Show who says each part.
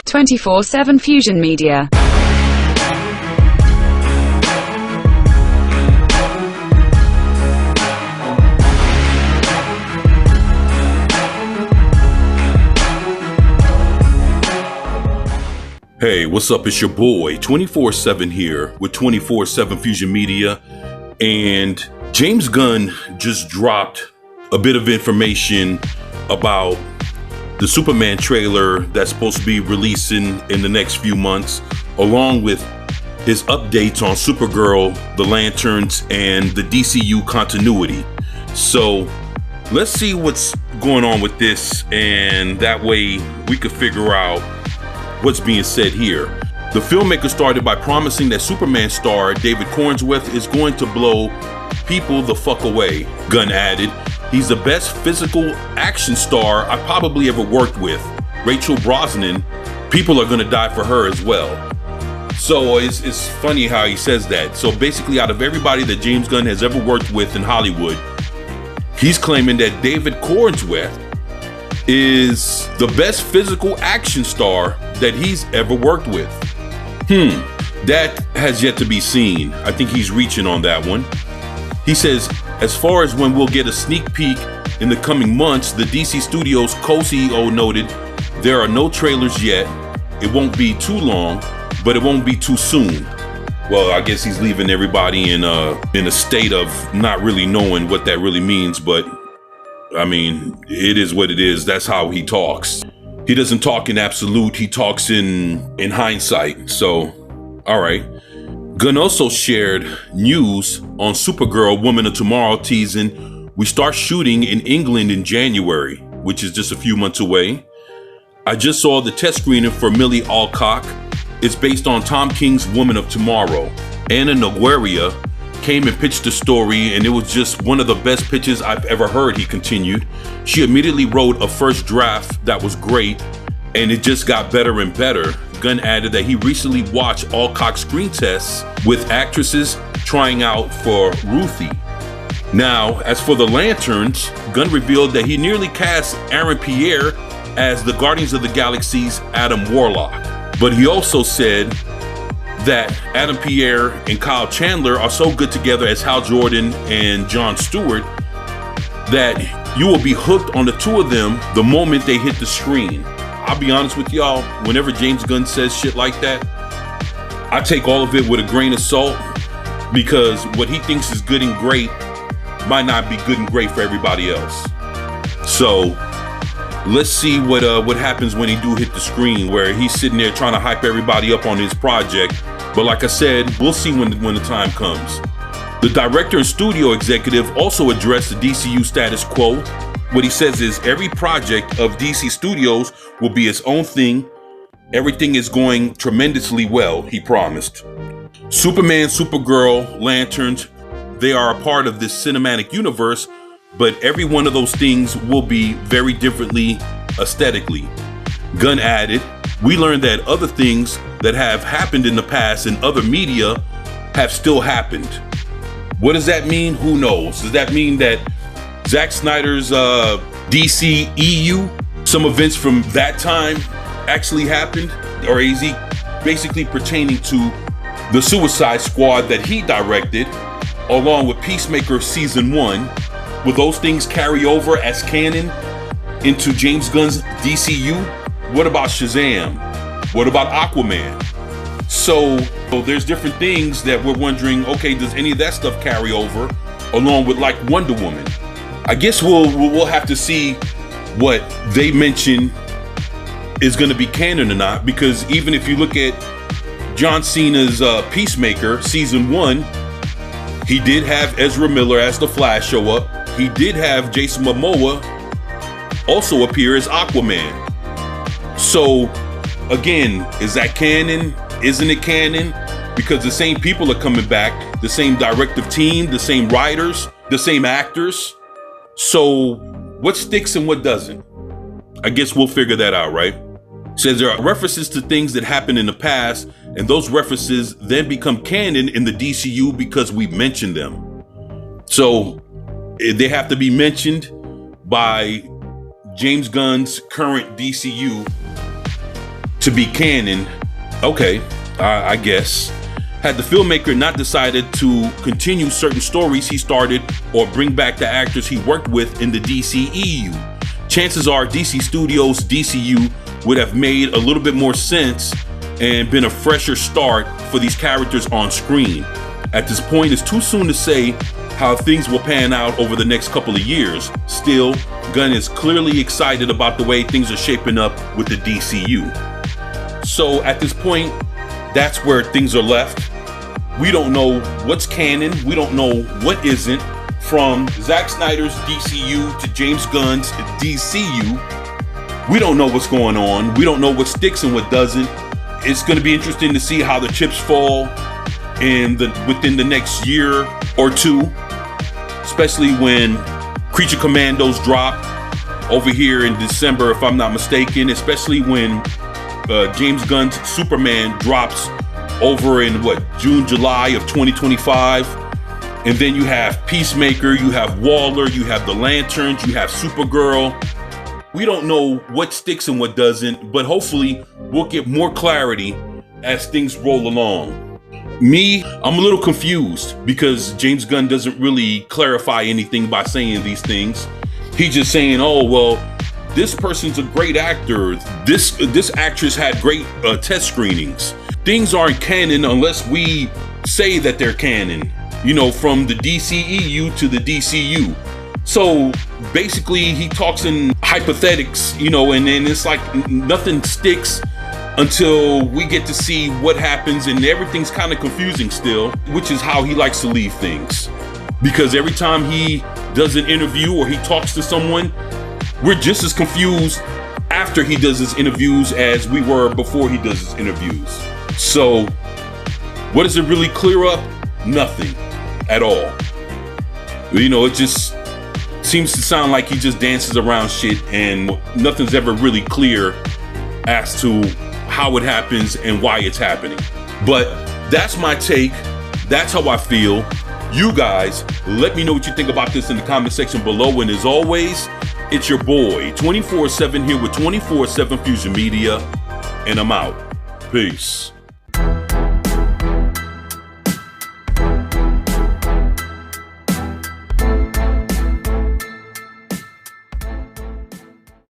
Speaker 1: 24/7 Fusion Media.
Speaker 2: Hey, what's up? It's your boy, 24/7 here with 24/7 Fusion Media. And James Gunn just dropped a bit of information about the Superman trailer that's supposed to be releasing in the next few months, along with his updates on Supergirl, the Lanterns, and the DCU Continuity. So let's see what's going on with this, and that way we could figure out what's being said here. The filmmaker started by promising that Superman star David Cornsworth is going to blow people the fuck away. Gunn added, "He's the best physical action star I probably ever worked with. Rachel Brosnahan, people are gonna die for her as well." So it's funny how he says that. So basically, out of everybody that James Gunn has ever worked with in Hollywood, he's claiming that David Cornsworth is the best physical action star that he's ever worked with. That has yet to be seen. I think he's reaching on that one. He says, as far as when we'll get a sneak peek in the coming months, the DC Studios co-CEO noted, there are no trailers yet. It won't be too long, but it won't be too soon. Well, I guess he's leaving everybody in a state of not really knowing what that really means, but I mean, it is what it is. That's how he talks. He doesn't talk in absolute, he talks in hindsight. So, all right. Gunn also shared news on Supergirl Woman of Tomorrow, teasing, we start shooting in England in January, which is just a few months away. I just saw the test screening for Millie Alcock. It's based on Tom King's Woman of Tomorrow. Anna Nogueira came and pitched the story, and it was just one of the best pitches I've ever heard, he continued. She immediately wrote a first draft that was great, and it just got better and better. Gunn added that he recently watched Alcock's screen tests with actresses trying out for Ruthie. Now, as for the Lanterns, Gunn revealed that he nearly cast Aaron Pierre as the Guardians of the Galaxy's Adam Warlock. But he also said that Adam Pierre and Kyle Chandler are so good together as Hal Jordan and Jon Stewart that you will be hooked on the two of them the moment they hit the screen. I'll be honest with y'all, whenever James Gunn says shit like that, I take all of it with a grain of salt, because what he thinks is good and great might not be good and great for everybody else. So let's see what happens when he do hit the screen, where he's sitting there trying to hype everybody up on his project. But like I said, we'll see when the time comes. The director and studio executive also addressed the DCU status quo. What he says is every project of DC Studios will be its own thing. Everything is going tremendously well, he promised. Superman, Supergirl, Lanterns, they are a part of this cinematic universe, but every one of those things will be very differently aesthetically. Gunn added, we learned that other things that have happened in the past in other media have still happened. What does that mean? Who knows? Does that mean that Zack Snyder's DCEU, some events from that time actually happened? Or is he basically pertaining to the Suicide Squad that he directed, along with Peacemaker Season 1? Will those things carry over as canon into James Gunn's DCU? What about Shazam? What about Aquaman? So there's different things that we're wondering, okay, does any of that stuff carry over along with like Wonder Woman? I guess we'll have to see what they mention is going to be canon or not, because even if you look at John Cena's Peacemaker Season 1, he did have Ezra Miller as the Flash show up. He did have Jason Momoa also appear as Aquaman. So again, is that canon? Isn't it canon? Because the same people are coming back, the same directive team, the same writers, the same actors. So what sticks and what doesn't? I guess we'll figure that out, right? Says there are references to things that happened in the past, and those references then become canon in the DCU because we mentioned them. So they have to be mentioned by James Gunn's current DCU to be canon. Okay, I guess. Had the filmmaker not decided to continue certain stories he started or bring back the actors he worked with in the DCEU, chances are DC Studios' DCU would have made a little bit more sense and been a fresher start for these characters on screen. At this point, it's too soon to say how things will pan out over the next couple of years. Still, Gunn is clearly excited about the way things are shaping up with the DCU. So at this point, that's where things are left. We don't know what's canon. We don't know what isn't. From Zack Snyder's DCU to James Gunn's DCU, we don't know what's going on. We don't know what sticks and what doesn't. It's going to be interesting to see how the chips fall within the next year or two, especially when Creature Commandos drop over here in December, if I'm not mistaken, especially when James Gunn's Superman drops over in June, July of 2025. And then you have Peacemaker, you have Waller, you have the Lanterns, you have Supergirl. We don't know what sticks and what doesn't, but hopefully we'll get more clarity as things roll along. Me, I'm a little confused because James Gunn doesn't really clarify anything by saying these things. He's just saying, oh, well, this person's a great actor. This actress had great test screenings. Things aren't canon unless we say that they're canon, you know, from the DCEU to the DCU. So basically he talks in hypothetics, you know, and then it's like nothing sticks until we get to see what happens, and everything's kind of confusing still, which is how he likes to leave things. Because every time he does an interview or he talks to someone, we're just as confused after he does his interviews as we were before he does his interviews. So what does it really clear up? Nothing at all. You know, it just seems to sound like he just dances around shit and nothing's ever really clear as to how it happens and why it's happening. But that's my take. That's how I feel. You guys, let me know what you think about this in the comment section below. And as always, it's your boy 24/7 here with 24/7 Fusion Media, and I'm out. Peace.